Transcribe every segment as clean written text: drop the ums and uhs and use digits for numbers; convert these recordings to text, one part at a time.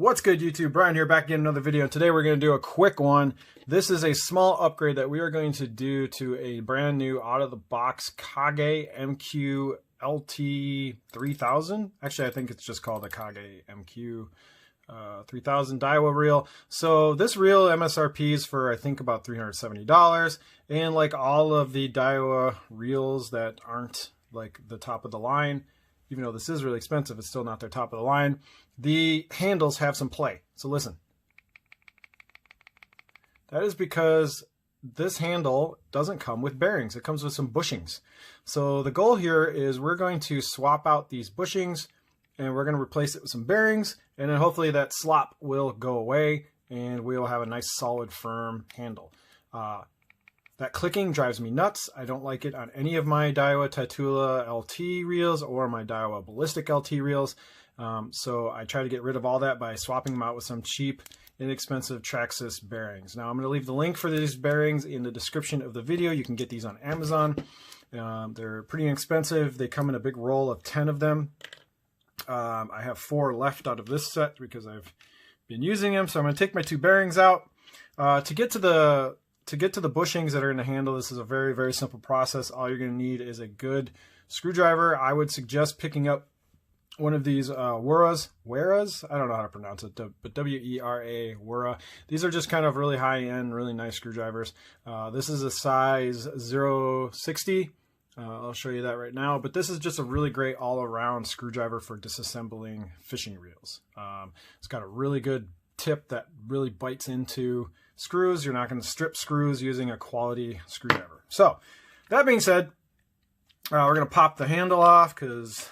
What's good, YouTube? Brian here, back again another video. Today we're going to do a quick one. This is a small upgrade that we are going to do to a brand new out-of-the-box Kage MQ LT 3000. Actually, I think it's just called a Kage MQ 3000 Daiwa reel. So this reel MSRP is for I think about $370, and like all of the Daiwa reels that aren't like the top of the line, even though this is really expensive, it's still not their top of the line. The handles have some play. So listen. That is because this handle doesn't come with bearings. It comes with some bushings. So the goal here is we're going to swap out these bushings and we're going to replace it with some bearings, and then hopefully that slop will go away and we'll have a nice solid firm handle. That clicking drives me nuts. I don't like it on any of my Daiwa Tatula LT reels or my Daiwa Ballistic LT reels. So I try to get rid of all that by swapping them out with some cheap, inexpensive Traxxas bearings. Now I'm going to leave the link for these bearings in the description of the video. You can get these on Amazon. They're pretty inexpensive. They come in a big roll of 10 of them. I have 4 left out of this set because I've been using them. So I'm going to take my 2 bearings out. To get to the bushings that are in the handle, this is a very, very simple process. All you're going to need is a good screwdriver. I would suggest picking up one of these Weras, I don't know how to pronounce it, but W-E-R-A, Wera. These are just kind of really high-end, really nice screwdrivers. This is a size 0.60. I'll show you that right now, but this is just a really great all-around screwdriver for disassembling fishing reels. It's got a really good tip that really bites into screws. You're not going to strip screws using a quality screwdriver. So that being said, we're going to pop the handle off because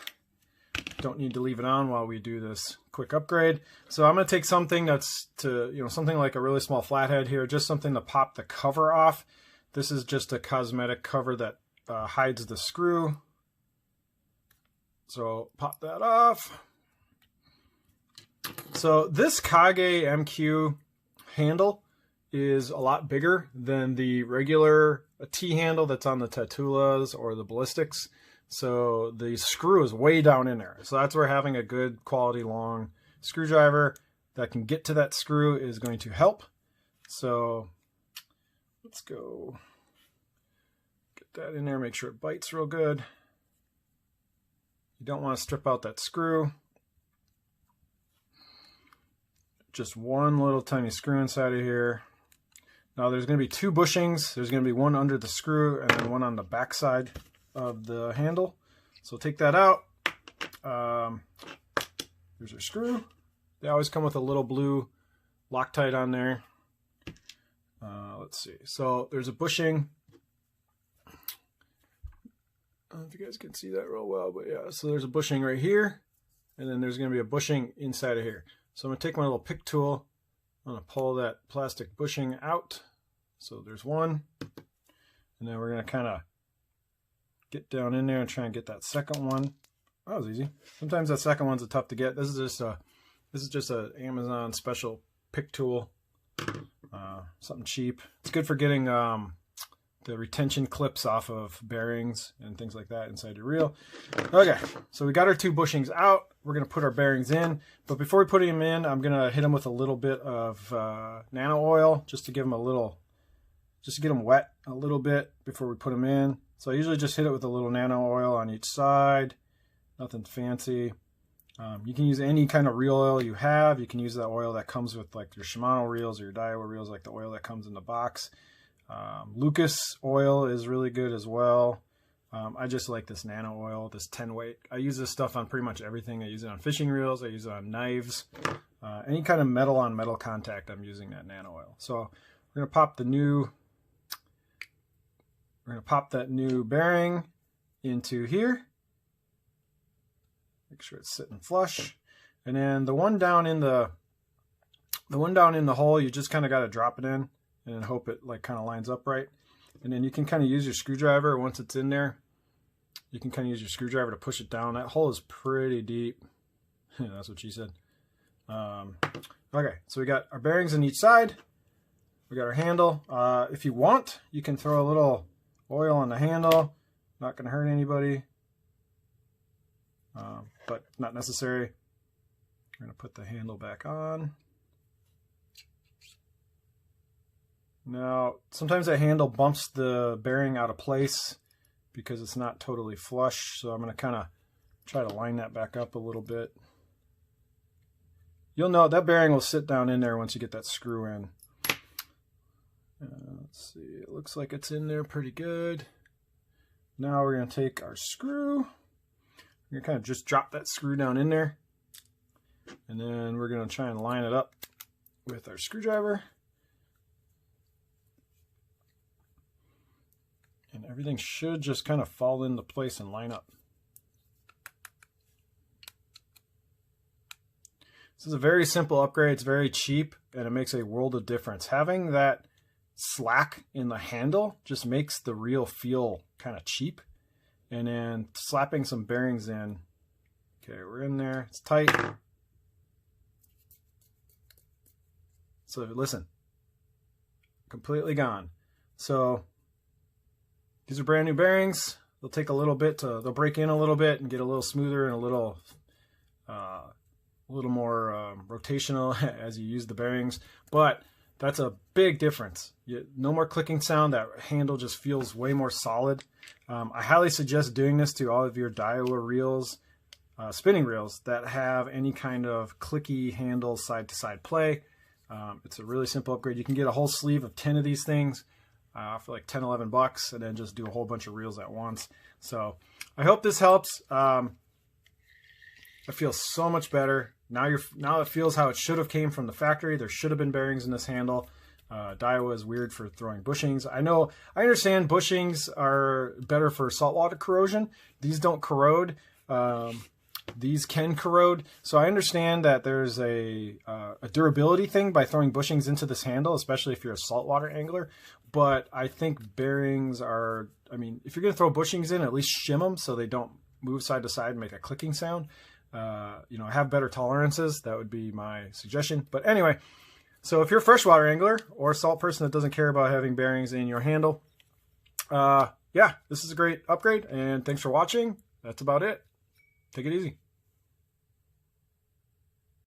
don't need to leave it on while we do this quick upgrade. So I'm going to take something that's something like a really small flathead here, just something to pop the cover off. This is just a cosmetic cover that hides the screw. So pop that off. So this Kage MQ handle is a lot bigger than the regular T handle that's on the Tatulas or the Ballistics. So the screw is way down in there. So that's where having a good quality long screwdriver that can get to that screw is going to help. So let's go get that in there, make sure it bites real good. You don't want to strip out that screw. Just one little tiny screw inside of here. Now there's going to be 2 bushings. There's going to be one under the screw and then one on the back side of the handle. So take that out. Here's your screw. They always come with a little blue Loctite on there. Let's see. So there's a bushing. I don't know if you guys can see that real well, but yeah. So there's a bushing right here, and then there's going to be a bushing inside of here. So I'm going to take my little pick tool. I'm going to pull that plastic bushing out. So there's one, and then we're going to kind of get down in there and try and get that second one. That was easy. Sometimes that second one's tough to get. This is just a Amazon special pick tool, something cheap. It's good for getting the retention clips off of bearings and things like that inside your reel. Okay, so we got our 2 bushings out. We're gonna put our bearings in, but before we put them in, I'm gonna hit them with a little bit of nano oil just to give them a little, just to get them wet a little bit before we put them in. So I usually just hit it with a little nano oil on each side, nothing fancy. You can use any kind of reel oil you have. You can use that oil that comes with like your Shimano reels or your Daiwa reels, like the oil that comes in the box. Lucas oil is really good as well. I just like this nano oil, this 10 weight. I use this stuff on pretty much everything. I use it on fishing reels. I use it on knives. Any kind of metal on metal contact, I'm using that nano oil. So we're going to pop that new bearing into here. Make sure it's sitting flush. And then the one down in the hole, you just kind of got to drop it in and hope it like kind of lines up right. And then you can kind of use your screwdriver once it's in there. You can kind of use your screwdriver to push it down. That hole is pretty deep. That's what she said. Okay, so we got our bearings on each side. We got our handle. If you want, you can throw a little oil on the handle. Not going to hurt anybody, but not necessary. We're going to put the handle back on. Now, sometimes that handle bumps the bearing out of place because it's not totally flush, so I'm going to kind of try to line that back up a little bit. You'll know that bearing will sit down in there once you get that screw in. Let's see, it looks like it's in there pretty good. Now we're going to take our screw. We're going to kind of just drop that screw down in there. And then we're going to try and line it up with our screwdriver. And everything should just kind of fall into place and line up. This is a very simple upgrade. It's very cheap and it makes a world of difference. Having that slack in the handle just makes the reel feel kind of cheap. And then slapping some bearings in. Okay, we're in there. It's tight. So listen, completely gone. So these are brand new bearings. They'll take a little bit to, they'll break in a little bit and get a little smoother and a little more rotational as you use the bearings. But that's a big difference. No more clicking sound. That handle just feels way more solid. I highly suggest doing this to all of your Daiwa reels, spinning reels that have any kind of clicky handle side-to-side play. It's a really simple upgrade. You can get a whole sleeve of 10 of these things for like 10, 11 bucks, and then just do a whole bunch of reels at once. So I hope this helps. I feel so much better. Now it feels how it should have came from the factory. There should have been bearings in this handle. Daiwa is weird for throwing bushings. I understand bushings are better for saltwater corrosion. These don't corrode. These can corrode. So I understand that there's a durability thing by throwing bushings into this handle, especially if you're a saltwater angler. But I think bearings are, I mean, if you're going to throw bushings in, at least shim them so they don't move side to side and make a clicking sound. You know, have better tolerances. That would be my suggestion. But anyway, so if you're a freshwater angler or a salt person that doesn't care about having bearings in your handle, yeah, this is a great upgrade. And thanks for watching. That's about it. Take it easy.